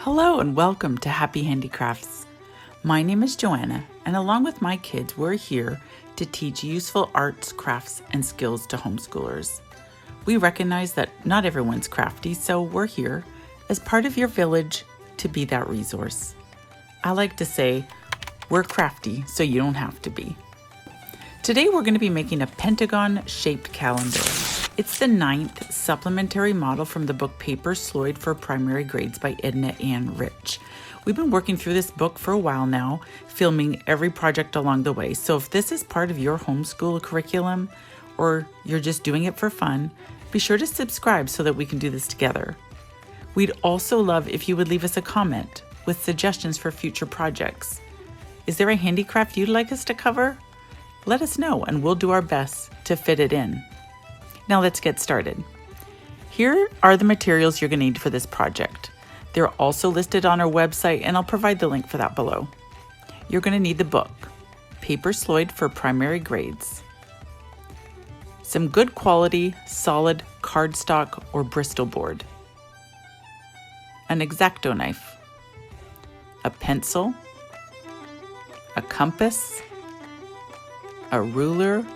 Hello and welcome to Happy Handicrafts. My name is Joanna, and along with my kids, we're here to teach useful arts, crafts, and skills to homeschoolers. We recognize that not everyone's crafty, so we're here as part of your village to be that resource. I like to say, we're crafty, so you don't have to be. Today we're going to be making a Pentagon-Shaped calendar. It's the 9th supplementary model from the book Paper Sloyd for Primary Grades by Ednah Anne Rich. We've been working through this book for a while now, filming every project along the way. So if this is part of your homeschool curriculum, or you're just doing it for fun, be sure to subscribe so that we can do this together. We'd also love if you would leave us a comment with suggestions for future projects. Is there a handicraft you'd like us to cover? Let us know and we'll do our best to fit it in. Now let's get started. Here are the materials you're going to need for this project. They're also listed on our website, and I'll provide the link for that below. You're going to need the book, Paper Sloyd for Primary Grades, some good quality, solid cardstock or Bristol board, an X-Acto knife, a pencil, a compass, a ruler,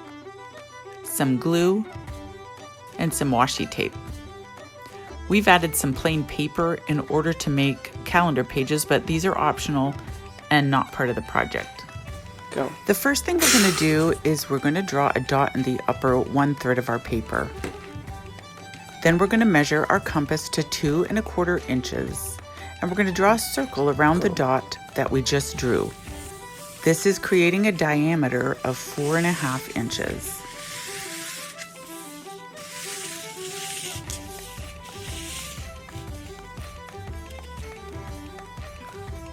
some glue, and some washi tape. We've added some plain paper in order to make calendar pages, but these are optional and not part of the project. Go. The first thing we're going to do is we're going to draw a dot in the upper 1/3 of our paper. Then we're going to measure our compass to 2 1/4 inches, and we're going to draw a circle around the dot that we just drew. This is creating a diameter of 4 1/2 inches.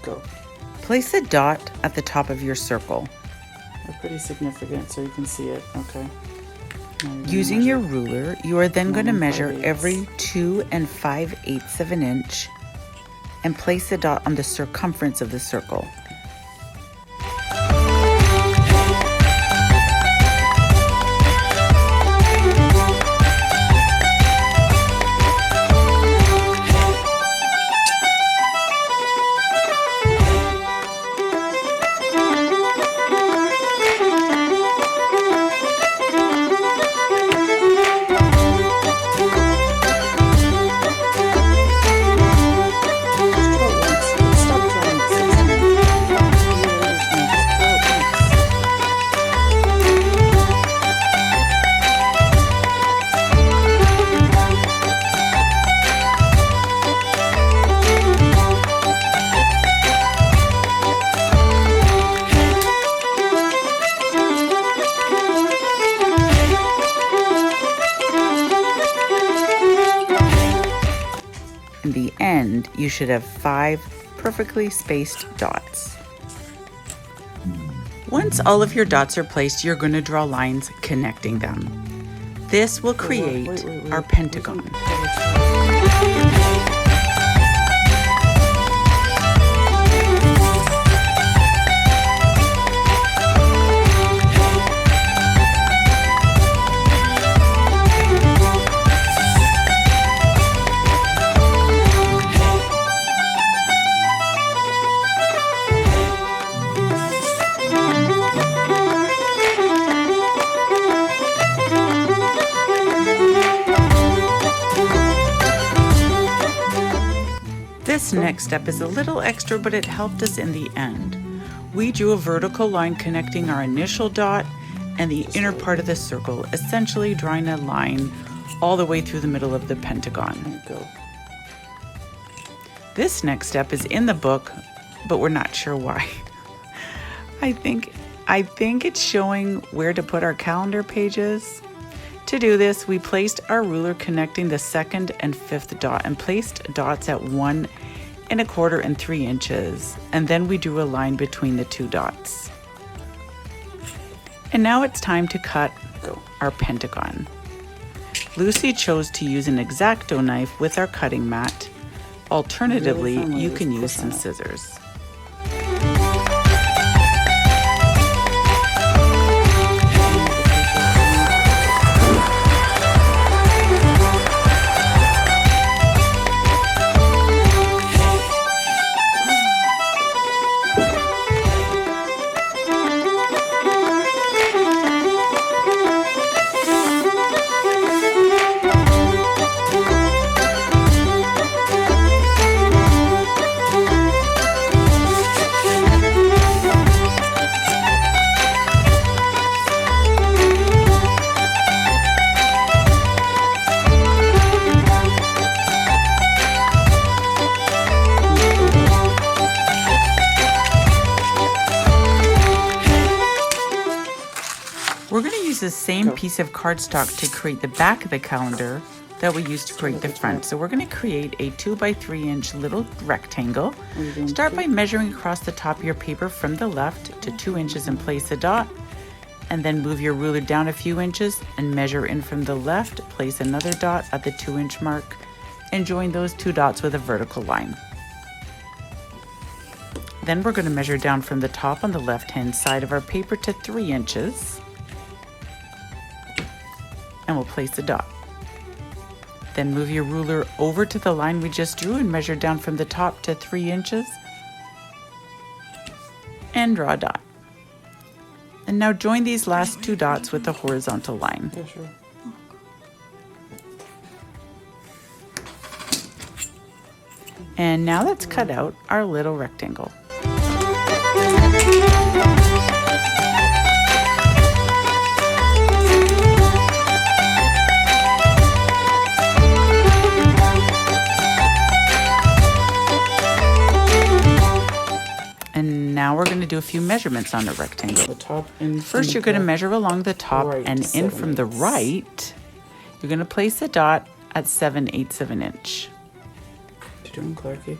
Go. Place a dot at the top of your circle. They're pretty significant, so you can see it. Okay. Using your ruler, you are then going to measure every 2 5/8 of an inch and place the dot on the circumference of the circle. In the end, you should have 5 perfectly spaced dots. Once all of your dots are placed, you're going to draw lines connecting them. This will create our pentagon. This next step is a little extra, but it helped us in the end. We drew a vertical line connecting our initial dot and the inner part of the circle, essentially drawing a line all the way through the middle of the pentagon. This next step is in the book, but we're not sure why. I think it's showing where to put our calendar pages. To do this, we placed our ruler connecting the 2nd and 5th dot and placed dots at 1 1/4 and 3 inches, and then we drew a line between the 2 dots. And now it's time to cut our pentagon. Lucy chose to use an X-Acto knife with our cutting mat. Alternatively, you can use some scissors. the same piece of cardstock to create the back of the calendar that we used to create the front. So we're going to create a 2x3 inch little rectangle. Start by measuring across the top of your paper from the left to 2 inches and place a dot. And then move your ruler down a few inches and measure in from the left, place another dot at the 2-inch mark, and join those 2 dots with a vertical line. Then we're going to measure down from the top on the left-hand side of our paper to 3 inches, and we'll place a dot. Then move your ruler over to the line we just drew and measure down from the top to 3 inches, and draw a dot. And now join these last 2 dots with the horizontal line. Yeah, sure. And now let's cut out our little rectangle. And now we're going to do a few measurements on the rectangle. The top and First, you're going to measure along the top right, and in from the right. You're going to place a dot at 7/8 of an inch. What you doing, Clarky?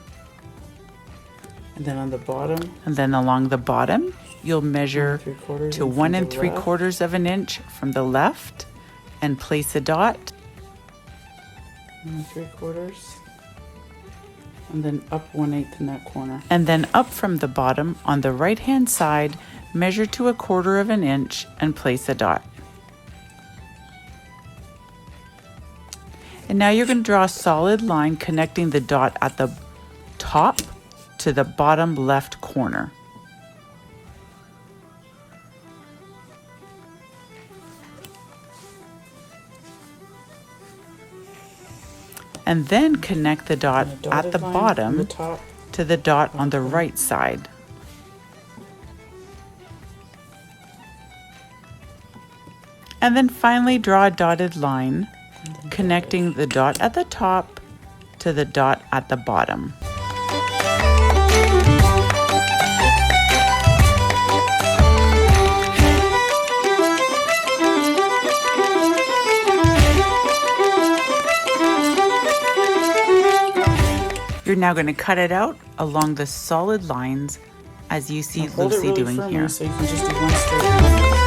And then on the bottom. And then along the bottom, you'll measure to 1 3/4 of an inch from the left and place a dot. 1 3/4. And then up 1/8 in that corner. And then up from the bottom on the right-hand side, measure to 1/4 of an inch and place a dot. And now you're going to draw a solid line connecting the dot at the top to the bottom left corner. And then connect the dot at the bottom to the dot on the right side. And then finally draw a dotted line connecting the dot at the top to the dot at the bottom. You're now going to cut it out along the solid lines as you see Lucy doing here. So you can just do one straight line.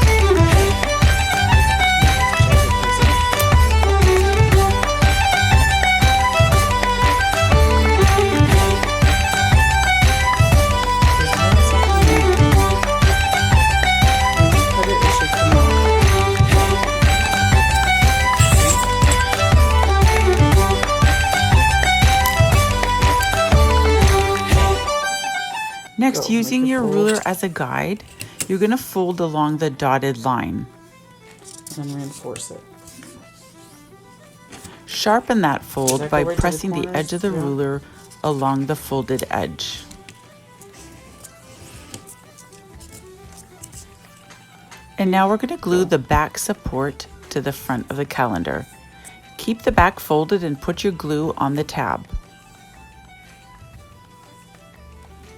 Next, using your ruler as a guide, you're going to fold along the dotted line. And then reinforce it. Sharpen that fold by pressing the edge of the ruler along the folded edge. And now we're going to glue the back support to the front of the calendar. Keep the back folded and put your glue on the tab.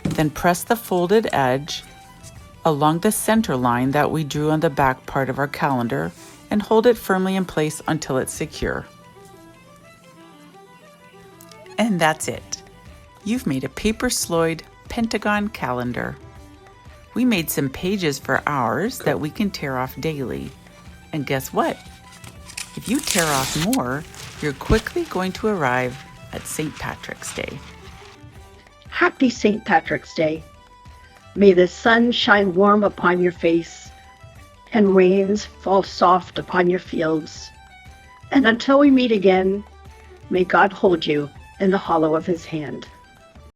Then press the folded edge along the center line that we drew on the back part of our calendar and hold it firmly in place until it's secure. And that's it. You've made a Paper Sloyd Pentagon calendar. We made some pages for ours that we can tear off daily. And guess what? If you tear off more, you're quickly going to arrive at St. Patrick's Day. Happy St. Patrick's Day. May the sun shine warm upon your face and rains fall soft upon your fields. And until we meet again, may God hold you in the hollow of his hand.